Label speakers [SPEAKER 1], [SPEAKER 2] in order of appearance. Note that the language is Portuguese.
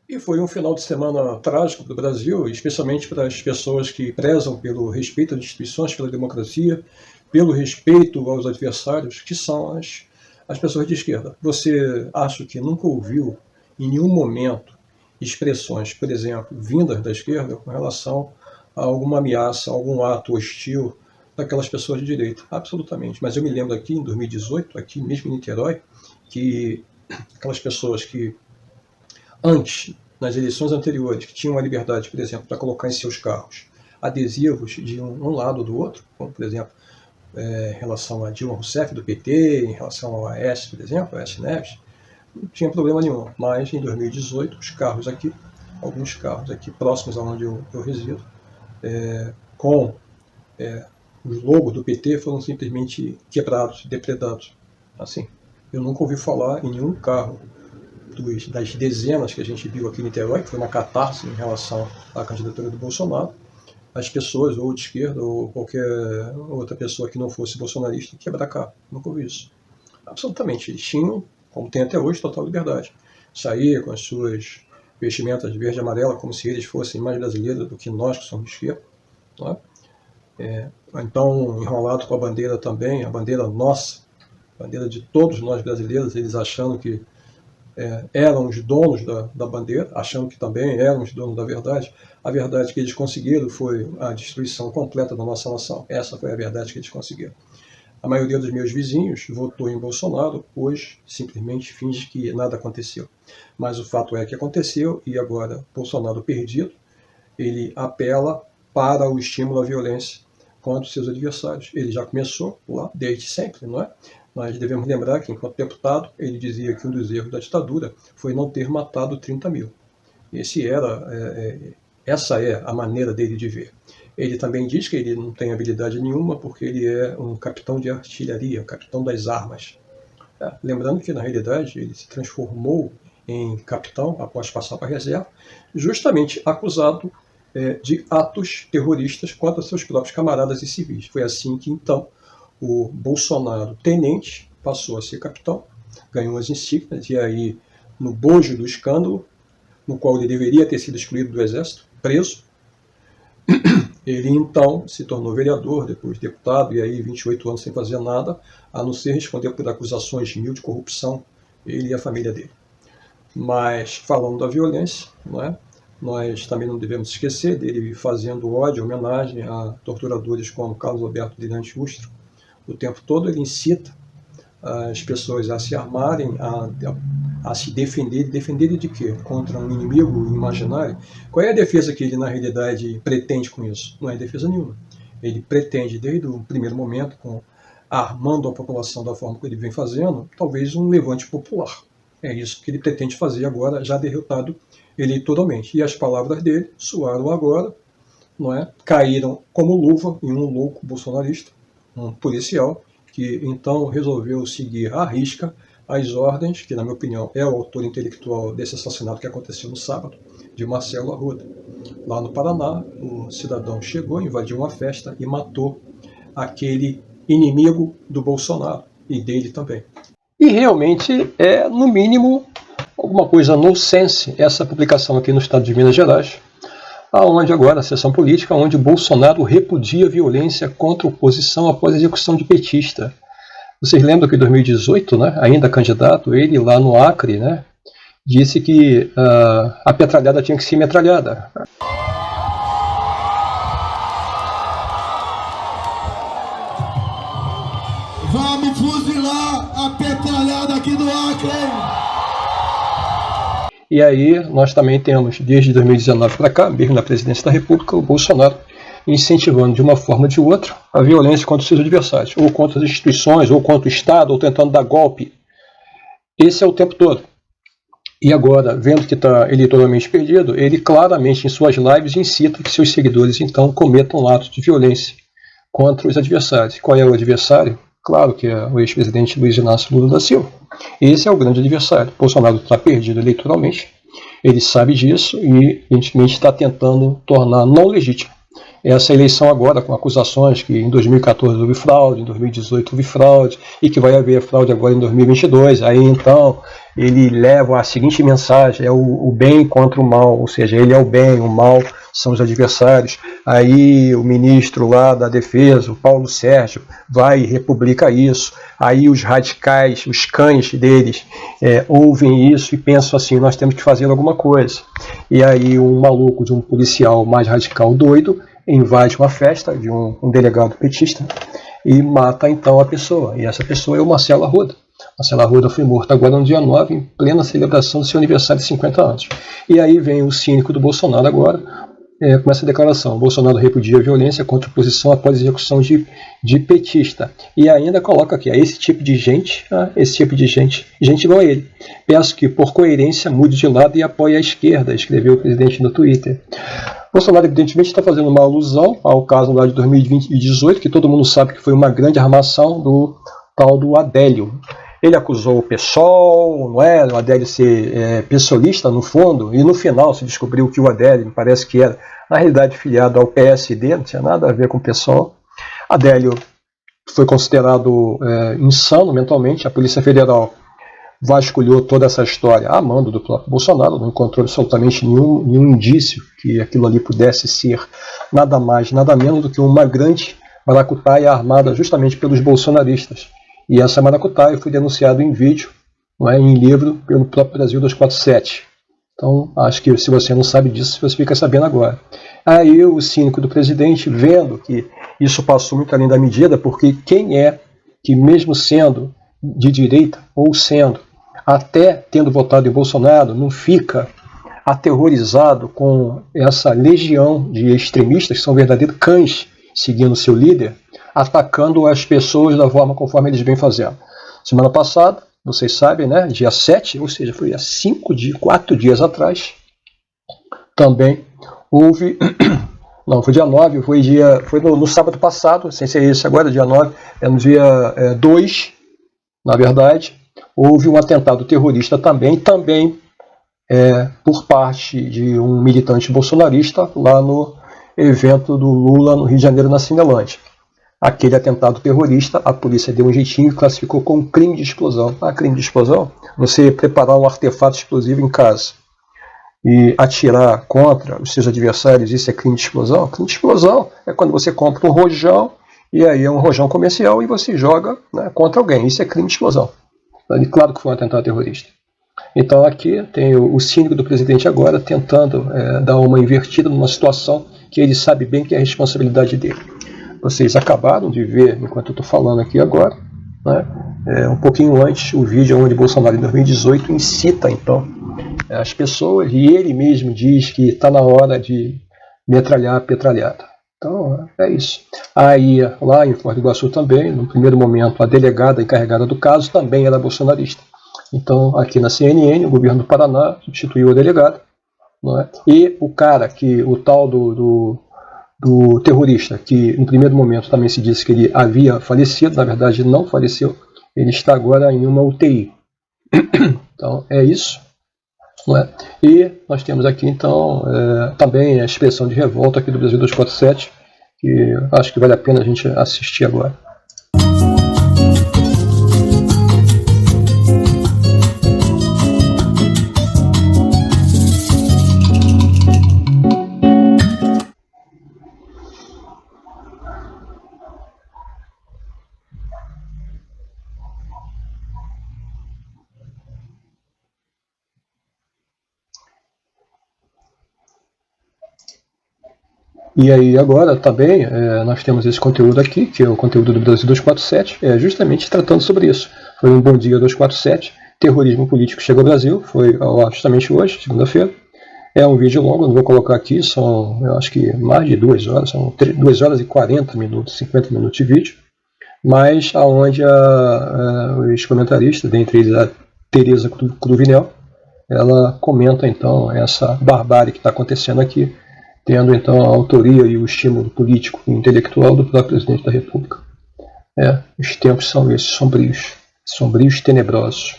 [SPEAKER 1] E foi um final de semana trágico para o Brasil, especialmente para as pessoas que prezam pelo respeito às instituições, pela democracia, pelo respeito aos adversários, que são as pessoas de esquerda. Você acha que nunca ouviu, em nenhum momento, expressões, por exemplo, vindas da esquerda com relação a alguma ameaça, algum ato hostil daquelas pessoas de direita? Absolutamente. Mas eu me lembro aqui, em 2018, aqui mesmo em Niterói, que aquelas pessoas que antes, nas eleições anteriores, que tinham a liberdade, por exemplo, para colocar em seus carros adesivos de um lado ou do outro, como, por exemplo, em relação a Dilma Rousseff, do PT, em relação ao Aécio, por exemplo, Aécio Neves, não tinha problema nenhum. Mas, em 2018, os carros aqui, alguns carros aqui próximos aonde eu resido, com os logos do PT foram simplesmente quebrados, depredados. Assim, eu nunca ouvi falar em nenhum carro das dezenas que a gente viu aqui em Niterói, que foi uma catarse em relação à candidatura do Bolsonaro, as pessoas, ou de esquerda, ou qualquer outra pessoa que não fosse bolsonarista, quebrar carro. Nunca ouvi isso. Absolutamente. Eles tinham, como tem até hoje, total liberdade. Sair com as suas vestimentas verde e amarela, como se eles fossem mais brasileiros do que nós, que somos de esquerda. Não é? Então, enrolado com a bandeira também, a bandeira nossa, a bandeira de todos nós brasileiros, eles achando que eram os donos da bandeira, achando que também eram os donos da verdade. A verdade que eles conseguiram foi a destruição completa da nossa nação. Essa foi a verdade que eles conseguiram. A maioria dos meus vizinhos votou em Bolsonaro, hoje simplesmente finge que nada aconteceu. Mas o fato é que aconteceu, e agora Bolsonaro perdido, ele apela para o estímulo à violência contra os seus adversários. Ele já começou lá desde sempre, não é? Nós devemos lembrar que, enquanto deputado, ele dizia que um dos erros da ditadura foi não ter matado 30 mil. Essa é a maneira dele de ver. Ele também diz que ele não tem habilidade nenhuma porque ele é um capitão de artilharia, um capitão das armas. Lembrando que, na realidade, ele se transformou em capitão após passar para a reserva, justamente acusado de atos terroristas contra seus próprios camaradas e civis. Foi assim que, então, o Bolsonaro, tenente, passou a ser capitão, ganhou as insígnias, e aí, no bojo do escândalo, no qual ele deveria ter sido excluído do Exército, preso, ele então se tornou vereador, depois deputado, e aí 28 anos sem fazer nada, a não ser responder por acusações mil de corrupção, ele e a família dele. Mas, falando da violência, não é? Nós também não devemos esquecer dele fazendo ódio, homenagem a torturadores como Carlos Alberto Brilhante Ustra. O tempo todo ele incita as pessoas a se armarem, a se defender. Defender de quê? Contra um inimigo imaginário? Qual é a defesa que ele, na realidade, pretende com isso? Não é defesa nenhuma. Ele pretende, desde o primeiro momento, armando a população da forma que ele vem fazendo, talvez um levante popular. É isso que ele pretende fazer agora, já derrotado eleitoralmente. E as palavras dele soaram agora, não é? Caíram como luva em um louco bolsonarista, um policial, que então resolveu seguir à risca as ordens, que na minha opinião é o autor intelectual desse assassinato que aconteceu no sábado, de Marcelo Arruda. Lá no Paraná, o cidadão chegou, invadiu uma festa e matou aquele inimigo do Bolsonaro, e dele também. E realmente é, no mínimo, alguma coisa nonsense essa publicação aqui no estado de Minas Gerais, aonde agora a sessão política, onde Bolsonaro repudia a violência contra a oposição após a execução de petista. Vocês lembram que em 2018, né, ainda candidato, ele lá no Acre, né, disse que a petralhada tinha que ser metralhada.
[SPEAKER 2] Vamos fuzilar a petralhada aqui do Acre!
[SPEAKER 1] E aí nós também temos, desde 2019 para cá, mesmo na presidência da República, o Bolsonaro incentivando de uma forma ou de outra a violência contra os seus adversários, ou contra as instituições, ou contra o Estado, ou tentando dar golpe. Esse é o tempo todo. E agora, vendo que está eleitoralmente perdido, ele claramente em suas lives incita que seus seguidores então cometam atos de violência contra os adversários. Qual é o adversário? Claro que é o ex-presidente Luiz Inácio Lula da Silva. Esse é o grande adversário. Bolsonaro está perdido eleitoralmente, ele sabe disso e, evidentemente, está tentando tornar não legítimo essa eleição agora com acusações que em 2014 houve fraude, em 2018 houve fraude e que vai haver fraude agora em 2022. Aí então ele leva a seguinte mensagem: é o bem contra o mal, ou seja, ele é o bem, o mal são os adversários. Aí o ministro lá da Defesa, o Paulo Sérgio, vai e republica isso. Aí os radicais, os cães deles, ouvem isso e pensam assim: nós temos que fazer alguma coisa. E aí um maluco de um policial mais radical doido invade uma festa de um delegado petista e mata então a pessoa. E essa pessoa é o Marcelo Arruda. Marcelo Arruda foi morto agora no dia 9, em plena celebração do seu aniversário de 50 anos. E aí vem o cínico do Bolsonaro agora, com essa declaração: Bolsonaro repudia a violência contra a oposição após a execução de petista. E ainda coloca aqui: esse tipo de gente, gente igual a ele. Peço que, por coerência, mude de lado e apoie a esquerda, escreveu o presidente no Twitter. Bolsonaro, evidentemente, está fazendo uma alusão ao caso lá de 2018, que todo mundo sabe que foi uma grande armação do tal do Adélio. Ele acusou o PSOL, não é? O Adélio ser pessoalista no fundo, e no final se descobriu que o Adélio, me parece que era, na realidade, filiado ao PSD, não tinha nada a ver com o PSOL. Adélio foi considerado insano mentalmente. A Polícia Federal vasculhou toda essa história a mando do próprio Bolsonaro, não encontrou absolutamente nenhum indício que aquilo ali pudesse ser nada mais, nada menos do que uma grande maracutaia armada justamente pelos bolsonaristas. E essa maracutaia foi denunciada em vídeo, não é, em livro, pelo próprio Brasil 247. Então, acho que se você não sabe disso, você fica sabendo agora. Aí o cínico do presidente, vendo que isso passou muito além da medida, porque quem é que, mesmo sendo de direita ou sendo, até tendo votado em Bolsonaro, não fica aterrorizado com essa legião de extremistas, que são verdadeiros cães, seguindo seu líder, atacando as pessoas da forma conforme eles vêm fazendo. Semana passada, vocês sabem, né, dia 7, ou seja, foi há 4 dias atrás, também houve, não, foi dia 9, foi no sábado passado, sem ser esse agora, dia 9, no dia 2, na verdade, houve um atentado terrorista também por parte de um militante bolsonarista lá no evento do Lula no Rio de Janeiro, na Cinelândia. Aquele atentado terrorista, a polícia deu um jeitinho e classificou como crime de explosão. Crime de explosão? Você preparar um artefato explosivo em casa e atirar contra os seus adversários, isso é crime de explosão? Crime de explosão é quando você compra um rojão, e aí é um rojão comercial, e você joga, né, contra alguém. Isso é crime de explosão. E claro que foi um atentado terrorista. Então aqui tem o cínico do presidente agora tentando dar uma invertida numa situação que ele sabe bem que é a responsabilidade dele. Vocês acabaram de ver, enquanto eu estou falando aqui agora, né, um pouquinho antes, o vídeo onde Bolsonaro, em 2018, incita, então, as pessoas, e ele mesmo diz que está na hora de metralhar a petralhada. Então, é isso. Aí, lá em Foz do Iguaçu também, no primeiro momento, a delegada encarregada do caso também era bolsonarista. Então, aqui na CNN, o governo do Paraná substituiu a delegada, não é? E o cara, o tal do terrorista, que no primeiro momento também se disse que ele havia falecido, na verdade não faleceu, ele está agora em uma UTI. Então é isso, não é? E nós temos aqui então também a expressão de revolta aqui do Brasil 247, que acho que vale a pena a gente assistir agora. E aí agora também nós temos esse conteúdo aqui, que é o conteúdo do Brasil 247, justamente tratando sobre isso. Foi um Bom Dia 247, terrorismo político chega ao Brasil, foi justamente hoje, segunda-feira. É um vídeo longo, não vou colocar aqui, são, eu acho que mais de 2 horas, são 2 horas e 40 minutos, 50 minutos de vídeo, mas aonde os comentaristas, dentre eles a Tereza Cruvinel, ela comenta então essa barbárie que está acontecendo aqui, tendo então a autoria e o estímulo político e intelectual do próprio presidente da República. Os tempos são esses, sombrios, tenebrosos.